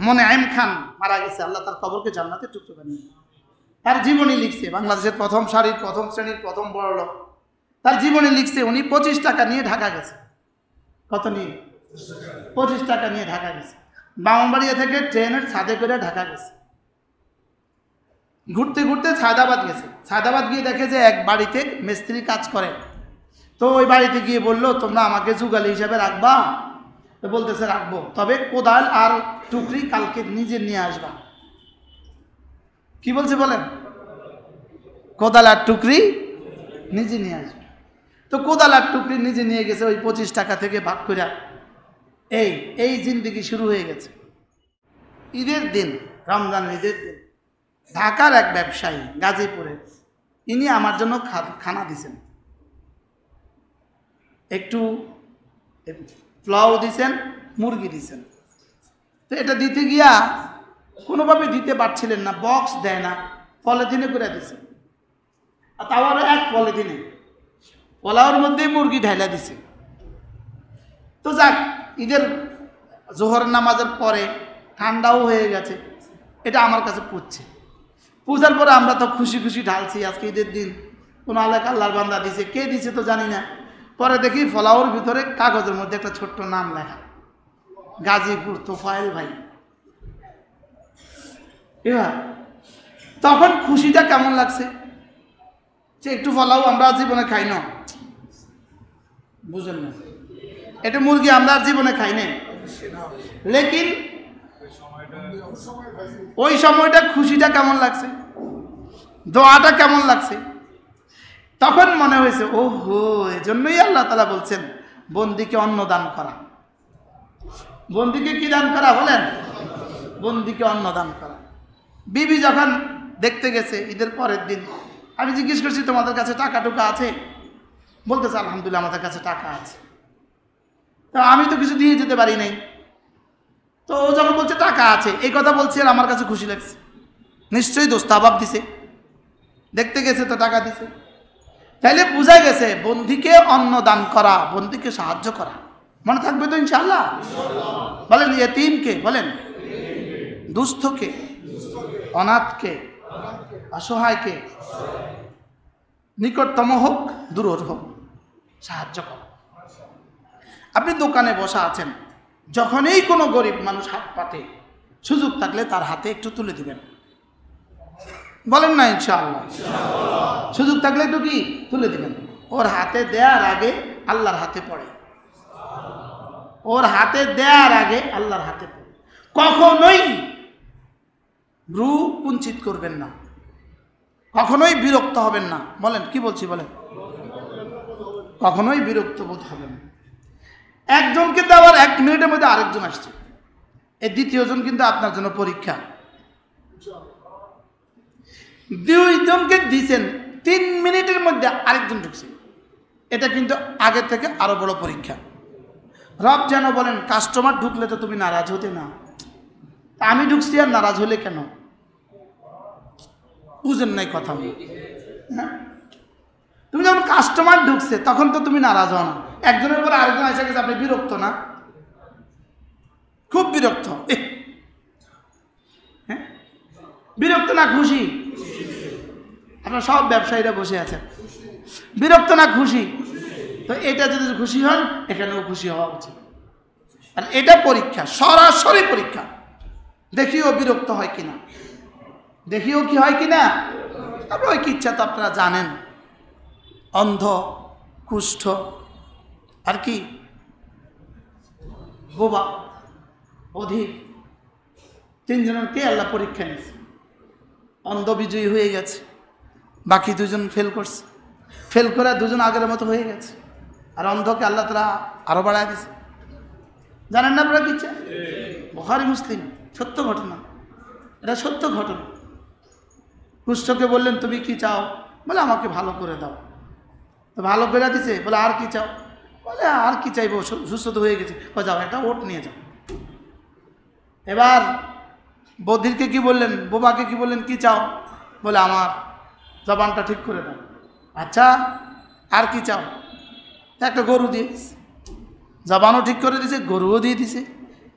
মোনায়েম খান মারা গেছে, আল্লাহ তার কবরকে জান্নাতের টুকরো বানিয়ে। তার জীবনী লিখছে, বাংলাদেশের প্রথম সারির প্রথম শ্রেণীর প্রথম বড় লোক, তার জীবনী লিখছে উনি 25 টাকা নিয়ে ঢাকা গেছে। কত নিয়ে? 25 টাকা নিয়ে ঢাকা গেছে। ব্রাহ্মণবাড়িয়া থেকে ট্রেনের ছাদে করে ঢাকা গেছে। ঘুরতে ঘুরতে সায়দাবাদ গেছে। সায়দাবাদ গিয়ে দেখে যে এক বাড়িতে মিস্ত্রি কাজ করে। তো ওই বাড়িতে গিয়ে বললো, তোমরা আমাকে যুগালি হিসাবে রাখবা? তো বলতেছে রাখবো, তবে কোদাল আর টুকরি কালকে নিজে নিয়ে আসবা। কি বলছে বলেন? কোদাল আর টুকরি নিজে নিয়ে আসবে। তো কোদাল আর টুকরি নিজে নিয়ে গেছে, ওই 25 টাকা থেকে ভাগ করে এই জিন্দেগি শুরু হয়ে গেছে। ঈদের দিন, রমজান ঈদের দিন, ঢাকার এক ব্যবসায়ী গাজীপুরে, ইনি আমার জন্য খানা দিছেন। একটু পোলাও দিছেন, মুরগি দিছেন। তো এটা দিতে গিয়া কোনোভাবে দিতে পারছিলেন না, বক্স দেয় না, পলিথিনে করে দিছে। আর তাও আরো এক পলিথিনে পোলাওর মধ্যে মুরগি ঢাইলা দিছে। তো যাক, ঈদের জোহরের নামাজের পরে ঠান্ডাও হয়ে গেছে, এটা আমার কাছে পুজার পরে আমরা তো খুশি খুশি ঢালছি, আজকে ঈদের দিন, কোনো আলাদা আল্লাহর বান্দা দিছে, কে দিছে তো জানি না। পরে দেখি পোলাওর ভিতরে কাগজের মধ্যে একটা ছোট্ট নাম লেখা, গাজীপুর তোফায়েল ভাই। এবার তখন খুশিটা কেমন লাগছে যে একটু পোলাও আমরা জীবনে খাই না, বুঝেন না, এটা মুরগি আমরা জীবনে খাই না, লেকিন ওই সময়টা খুশিটা কেমন লাগছে, দোয়াটা কেমন লাগছে। তখন মনে হয়েছে ওহো, এজন্যই আল্লাহ তাআলা বলছেন বন্দিকে অন্ন দান করা। বন্দিকে কি দান করা বলেন? বন্দিকে অন্ন দান করা। বিবি যখন দেখতে গেছে ঈদের পরের দিন, আমি জিজ্ঞেস করছি তোমাদের কাছে টাকা টুকা আছে? বলতেছে আলহামদুলিল্লাহ আমাদের কাছে টাকা আছে। তো আমি তো কিছু দিয়ে যেতে পারি নাই। তো ও যখন বলছে টাকা আছে, এই কথা বলছি, আর আমার কাছে খুশি লাগছে, নিশ্চয়ই দোস্তাবাব দিছে, দেখতে গেছে তো টাকা দিছে। তাইলে বোঝা গেছে বন্দিকে অন্ন দান করা, বন্দিকে সাহায্য করা। মনে থাকবে তো ইনশাআল্লাহ? বলেন ইয়েতিমকে, বলেন দুস্থকে, অনাথকে, অসহায়কে, নিকটতম হোক দূর হোক, সাহায্য করা। আপনি দোকানে বসা আছেন, যখনই কোনো গরিব মানুষ হাত পাতে, সুযোগ থাকলে তার হাতে একটু তুলে দিবেন। বলেন না ইনশাআল্লাহ? সুযোগ থাকলে একটু কি তুলে দিবেন। ওর হাতে দেওয়ার আগে আল্লাহর হাতে পড়ে, ওর হাতে দেওয়ার আগে আল্লাহর হাতে পড়ে। কখনোই ভ্রু কুঞ্চিত করবেন না, কখনোই বিরক্ত হবেন না। বলেন কি বলছি বলেন? কখনোই বিরক্ত বোধ হবেন না। একজনকে দেওয়ার 1 মিনিটের মধ্যে আরেকজন আসছে, এই দ্বিতীয়জন কিন্তু আপনার জন্য পরীক্ষা। 2 জনকে দিয়েছেন, 3 মিনিটের মধ্যে আরেকজন ঢুকছে, এটা কিন্তু আগে থেকে আরো বড় পরীক্ষা। রব যেন বলেন কাস্টমার ঢুকলে তো তুমি নারাজ হতে না, আমি ঢুকছি আর নারাজ হলে কেন? বুঝেন নাই কথা? হ্যাঁ, তুমি যখন কাস্টমার ঢুকছে তখন তো তুমি নারাজ হও না, একজনের পরে আরেকজন এসে গেছে, আপনি বিরক্ত না? খুব বিরক্ত। হ্যাঁ, বিরক্ত না খুশি? আপনারা সব ব্যবসায়ীরা বসে আছেন, বিরক্ত না খুশি? তো এটা যদি খুশি হন, এখানেও খুশি হওয়া উচিত। আর এটা পরীক্ষা, সরাসরি পরীক্ষা। দেখিও বিরক্ত হয় কিনা, দেখিও কি হয় কিনা। তারপর ওই কিচ্ছা তো আপনারা জানেন, অন্ধ, কুষ্ঠ, আর কি বোবা, অধিক, 3 জনকে আল্লাহ পরীক্ষা নিয়েছে। অন্ধ বিজয়ী হয়ে গেছে, বাকি 2 জন ফেল করছে, ফেল করে 2 জন আগের মতো হয়ে গেছে, আর অন্ধকে আল্লাহ তাআলা আরো বাড়ায় দিয়েছে। জানেন না আপনারা কিচ্ছা? বুখারী মুসলিম, সত্য ঘটনা, এটা সত্য ঘটনা। কুষ্ঠকে বললেন তুমি কি চাও? বলে আমাকে ভালো করে দাও। তো ভালো করে দিছে, বলে আর কি চাও? বলে আর কি চাইবো, সুস্থ তো হয়ে গেছে। যাও একটা ওট নিয়ে যাও। এবার বধিরকে কি বললেন, বোবাকে কি বললেন, কি চাও? বলে আমার জবানটা ঠিক করে দাও। আচ্ছা আর কি চাও? একটা গরু দিয়ে দিছে, জবানও ঠিক করে দিছে, গরুও দিয়ে দিছে।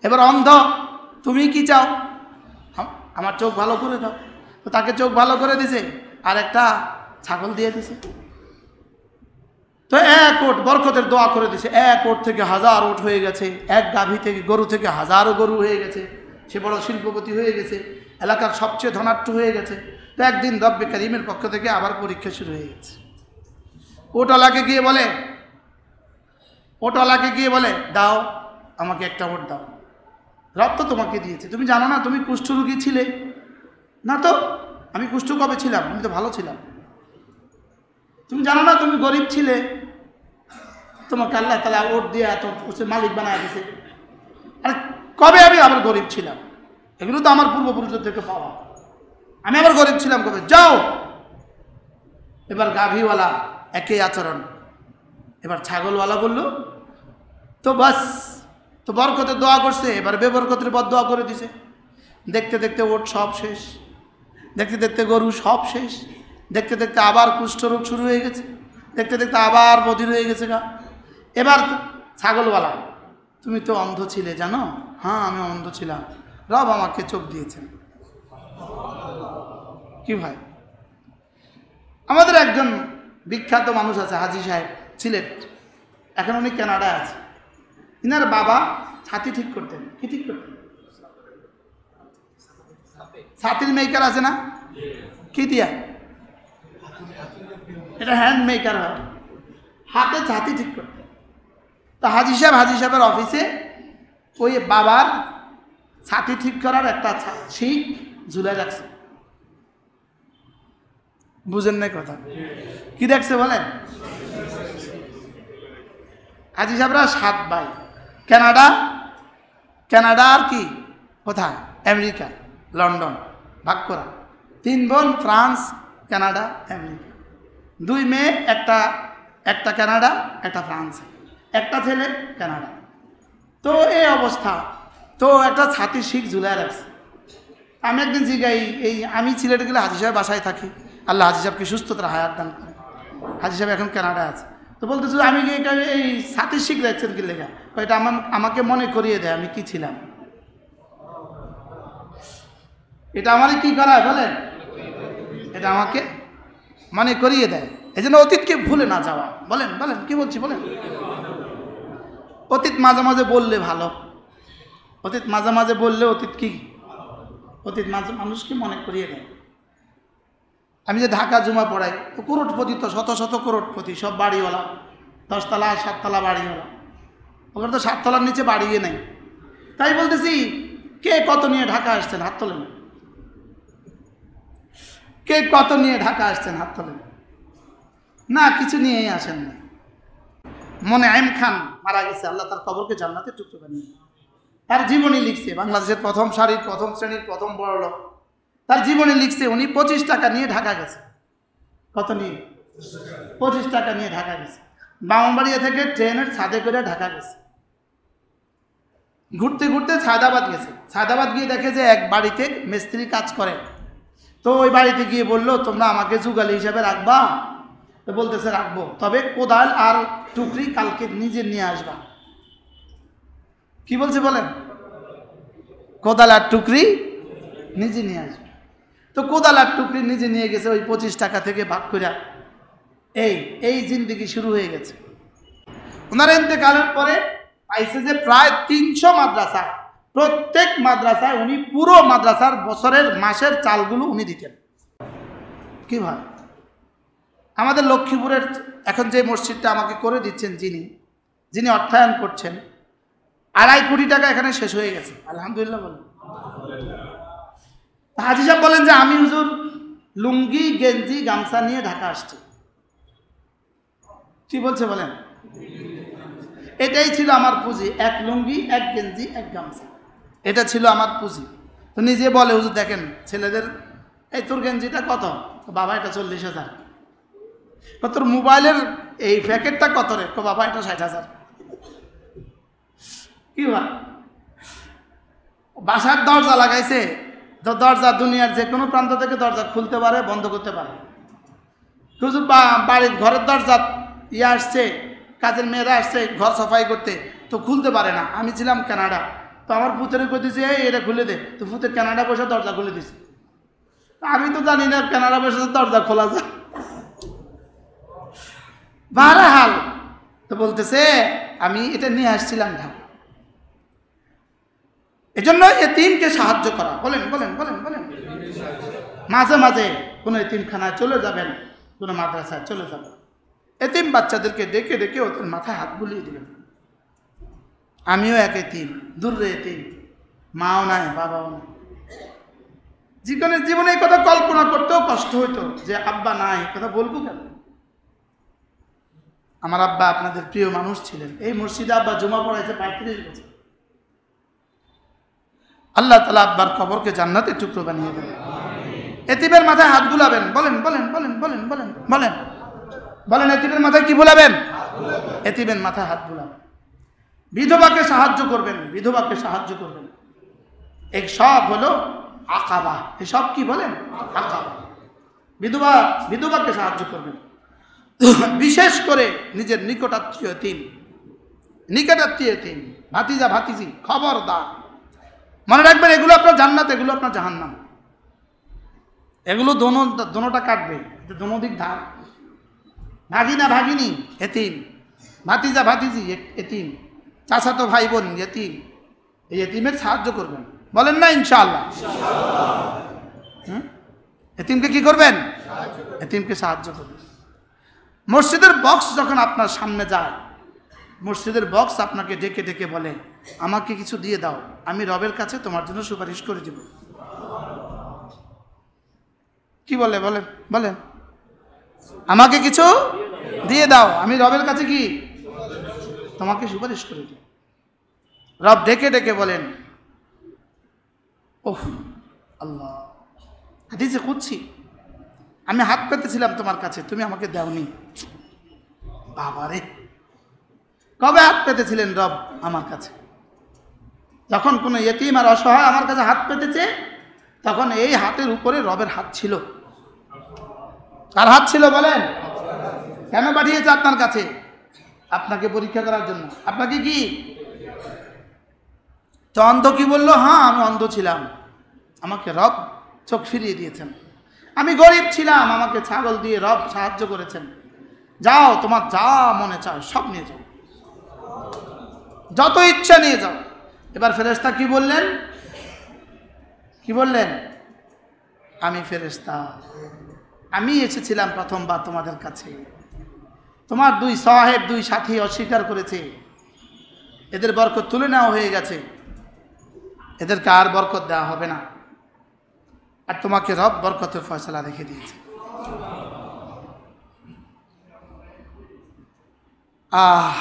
এবার অন্ধ তুমি কি চাও? আমার চোখ ভালো করে দাও। তো তাকে চোখ ভালো করে দিছে, আর একটা ছাগল দিয়ে দিছে। তো এক ওট বরকতের দোয়া করে দিছে, এক ওট থেকে 1000 ওট হয়ে গেছে, এক গাভী থেকে গরু থেকে 1000 গরু হয়ে গেছে। সে বড় শিল্পপতি হয়ে গেছে, এলাকার সবচেয়ে ধনাঢ্য হয়ে গেছে। তো একদিন রব্বে কারিমের পক্ষ থেকে আবার পরীক্ষা শুরু হয়ে গেছে। ওটওয়ালাকে গিয়ে বলে দাও আমাকে একটা ওট দাও, রব তো তোমাকে দিয়েছে, তুমি জানো না তুমি কুষ্ঠরোগী ছিলে? না তো, আমি কুষ্ঠ কবে ছিলাম? আমি তো ভালো ছিলাম। তুমি জানো না তুমি গরিব ছিলে, তোমাকে আল্লাহ তাআলা ওট দিয়ে এত মালিক বানায় দিয়েছে। আর কবে আমি আবার গরিব ছিলাম? এগুলো তো আমার পূর্বপুরুষদের থেকে পাওয়া, আমি আবার গরিব ছিলাম কবে? যাও। এবার গাভীওয়ালা একই আচরণ। এবার ছাগলওয়ালা বলল তো বাস, তো বরকতের দোয়া করছে, এবার বেবরকতের বদদোয়া করে দিছে। দেখতে দেখতে ওট সব শেষ, দেখতে দেখতে গরু সব শেষ, দেখতে দেখতে আবার কুষ্ঠরোগ শুরু হয়ে গেছে, দেখতে দেখতে আবার বধির হয়ে গেছে গা। এবার ছাগলওয়ালা, তুমি তো অন্ধ ছিলে জানো? হ্যাঁ আমি অন্ধ ছিলাম, রব আমাকে চোখ দিয়েছেন। কি ভাই, আমাদের একজন বিখ্যাত মানুষ আছে হাজী সাহেব, সিলেট, এখন উনি কানাডায় আছে। ইনার বাবা ছাতি ঠিক করতেন। কি ঠিক করতেন? ছাতির মেকার আছে না, কি দিয়া? এটা হ্যান্ড মেকার হয়, হাতে ছাতি ঠিক করতেন। তো হাজী সাহেবের অফিসে ওই বাবার ছাতি ঠিক করার একটা শিক ঝুলে রাখছে। বুঝেন না কথা? কি দেখছে বলেন? হাজী সাহেবরা 7 ভাই, কানাডা আর কি কোথায়, আমেরিকা, লন্ডন ভাগ করা। 3 বোন, ফ্রান্স, কানাডা, আমেরিকা। 2 মেয়ে, একটা কানাডা, একটা ফ্রান্স, একটা ছেলে কানাডা। তো এই অবস্থা, তো একটা ছাতির শিখ ঝুলায় রাখছে। আমি একদিন জিগাই, আমি সিলেটে গেলে হাজী সাহেব বাসায় থাকি, আল্লাহ হাজী সাহেবকে সুস্থতার হায়াত দান করে। হাজী সাহেব এখন কানাডায় আছে। তো বলতেছে আমি এই ছাতির শিখ রাখছেন কি লেখা? এটা আমাকে মনে করিয়ে দেয় আমি কি ছিলাম। এটা আমারই কি করায় বলেন? এটা আমাকে মনে করিয়ে দেয়, এই জন্য অতীতকে ভুলে না যাওয়া। বলেন কি বলছি বলেন? অতীত মাঝে মাঝে বললে ভালো, অতীত মাঝে মাঝে বললে অতীত মাঝে মানুষকে মনে করিয়ে দেয়। আমি যে ঢাকা জুমা পড়াই, করোড়পতি, তো শত শত করোড়পতি, সব বাড়িওয়ালা, 10 তলা 7 তলা বাড়িওয়ালা। ওখানে তো 7 তলার নিচে বাড়িয়ে নেই। তাই বলতেছি, কে কত নিয়ে ঢাকা আসছেন হাত তোলেন? কে কত নিয়ে ঢাকা আসছেন হাত তোলেন? না, কিছু নিয়েই আসেন না। মোনায়েম খান মারা গেছে, আল্লাহ তার কবরকে জান্নাতের টুকরো বানিয়ে, তার জীবনী লিখছে। বাংলাদেশের প্রথম সারির প্রথম শ্রেণীর প্রথম বড় লোক, তার জীবনী লিখছে। উনি 25 টাকা নিয়ে ঢাকা গেছে। কত নিয়ে? 25 টাকা নিয়ে ঢাকা গেছে। ব্রাহ্মণবাড়িয়া থেকে ট্রেনের ছাদে করে ঢাকা গেছে। ঘুরতে ঘুরতে সায়দাবাদ গেছে। সায়দাবাদ গিয়ে দেখে যে এক বাড়িতে মিস্ত্রি কাজ করে। তো ওই বাড়িতে গিয়ে বললো, তোমরা আমাকে যুগালি হিসাবে রাখবা? তো বলতেছে রাখবো, তবে কোদাল আর টুকরি কালকে নিজে নিয়ে আসবা। কি বলছে বলেন? কোদাল আর টুকরি নিজে নিয়ে আসবে। তো কোদাল আর টুকরি নিজে নিয়ে গেছে, ওই 25 টাকা থেকে ভাগ করে এই জিন্দেগি শুরু হয়ে গেছে। ওনার ইন্তেকালের পরে পাইছে যে প্রায় 300 মাদ্রাসা, প্রত্যেক মাদ্রাসায় উনি পুরো মাদ্রাসার বছরের মাসের চালগুলো উনি দিতেন। কি ভাই, আমাদের লক্ষ্মীপুরের এখন যে মসজিদটা আমাকে করে দিচ্ছেন, যিনি অর্থায়ন করছেন, 2.5 কোটি টাকা এখানে শেষ হয়ে গেছে। আলহামদুলিল্লাহ বলেন। হাজী সাহেব বলেন যে আমি হুজুর লুঙ্গি গেঞ্জি গামছা নিয়ে ঢাকা আসছি। কি বলছে বলেন? এটাই ছিল আমার পুঁজি, 1 লুঙ্গি 1 গেঞ্জি 1 গামছা, এটা ছিল আমার পুঁজি। তো নিজে বলে, হুজুর দেখেন ছেলেদের, এই তোর গেঞ্জিটা কত? বাবা এটা 40,000। তোর মোবাইলের এই প্যাকেটটা কত রে? বাবা এটা 60,000। কি ভাই, বাসার দরজা লাগাইছে, তো দরজা দুনিয়ার যে কোনো প্রান্ত থেকে দরজা খুলতে পারে, বন্ধ করতে পারে। হুজুর বাড়ির ঘরের দরজা আসছে, কাজের মেয়েরা আসছে ঘর সাফাই করতে, তো খুলতে পারে না। আমি ছিলাম কানাডা, তো আমার পুতের কইতেছে এই এটা খুলে দে, তো পুতের কানাডা বসে দরজা খুলে দিছে। আমি তো জানি না কানাডা বসে দরজা খোলা যায়। বারহাল তো বলতেছে আমি এটা নিয়ে আসছিলাম ঢাকা। এজন্য এতিমকে সাহায্য করা। বলেন বলেন বলেন বলেন। মাঝে মাঝে কোনো এতিমখানায় চলে যাবেন, কোনো মাদ্রাসায় চলে যাবেন, এতিম বাচ্চাদেরকে ডেকে ডেকে ওদের মাথায় হাত বুলিয়ে দিবেন। আমিও এক এতিম, দূরে এতিম, মাও নাই বাবাও নাই। জীবনে এই কথা কল্পনা করতেও কষ্ট হইতো যে আব্বা নাই, কথা বলবো কেন। আমার আব্বা আপনাদের প্রিয় মানুষ ছিলেন। এই মসজিদে আব্বা জুমা পড়াইছে 35 বছর। আল্লাহ তাআলা আব্বার কবরকে জান্নাতের টুকরো বানিয়ে দেন। এতিমের মাথায় হাত বুলাবেন। বলেন বলেন বলেন বলেন বলেন বলেন বলেন। এতিমের মাথায় কি বুলাবেন? এতিমের মাথায় হাত বুলাবেন। বিধবাকে সাহায্য করবেন, বিধবাকে সাহায্য করবেন। এই সব হলো আকাবা। এসব কি বলেন? আকাবা। বিধবাকে সাহায্য করবেন। বিশেষ করে নিজের নিকটাত্মীয় এতিম, ভাতিজা ভাতিজি, খবরদার মনে রাখবেন, এগুলো আপনার জান্নাত, এগুলো আপনার জাহান্নাম। এগুলো দোনোটা কাটবে, দোনো দিক ধার। ভাগিনা ভাগিনী এতিম, ভাতিজা ভাতিজি এতিম, চাচাতো ভাই বোন এতিম, এই এতিমের সাহায্য করবেন। বলেন না ইনশাআল্লাহ। এতিমকে কি করবেন? এতিমকে সাহায্য করবেন। মসজিদের বক্স যখন আপনার সামনে যায়, মসজিদের বক্স আপনাকে ডেকে ডেকে বলে আমাকে কিছু দিয়ে দাও, আমি রবের কাছে তোমার জন্য সুপারিশ করে দিব। কি বলে? বলেন বলেন। আমাকে কিছু দিয়ে দাও, আমি রবের কাছে কি তোমাকে সুপারিশ করে দিব। রব ডেকে ডেকে বলেন ওহ আল্লাহ, হাদিসে কুদসি, আমি হাত পেতেছিলাম তোমার কাছে, তুমি আমাকে দাওনি। বাবারে, কবে হাত পেতেছিলেন রব আমার কাছে? যখন কোনো ইয়েতিম আর অসহায় আমার কাছে হাত পেতেছে, তখন এই হাতের উপরে রবের হাত ছিল। কার হাত ছিল বলেন? কেন পাঠিয়েছে আপনার কাছে? আপনাকে পরীক্ষা করার জন্য। আপনাকে কি তো অন্ধ কি বললো? হ্যাঁ আমি অন্ধ ছিলাম, আমাকে রব চোখ ফিরিয়ে দিয়েছেন। আমি গরিব ছিলাম, আমাকে ছাগল দিয়ে রব সাহায্য করেছেন। যাও, তোমার যা মনে চায় সব নিয়ে যাও, যত ইচ্ছা নিয়ে যাও। এবার ফেরেশতা কি বললেন? কি বললেন? আমি ফেরেশতা, আমি এসেছিলাম প্রথমবার তোমাদের কাছে, তোমার দুই সাহেব, দুই সাথী অস্বীকার করেছে, এদের বরকত তুলে নেওয়া হয়ে গেছে, এদেরকে আর বরকত দেওয়া হবে না, আর তোমাকে রব বরকতের ফয়সালা রেখে দিয়েছে। আহ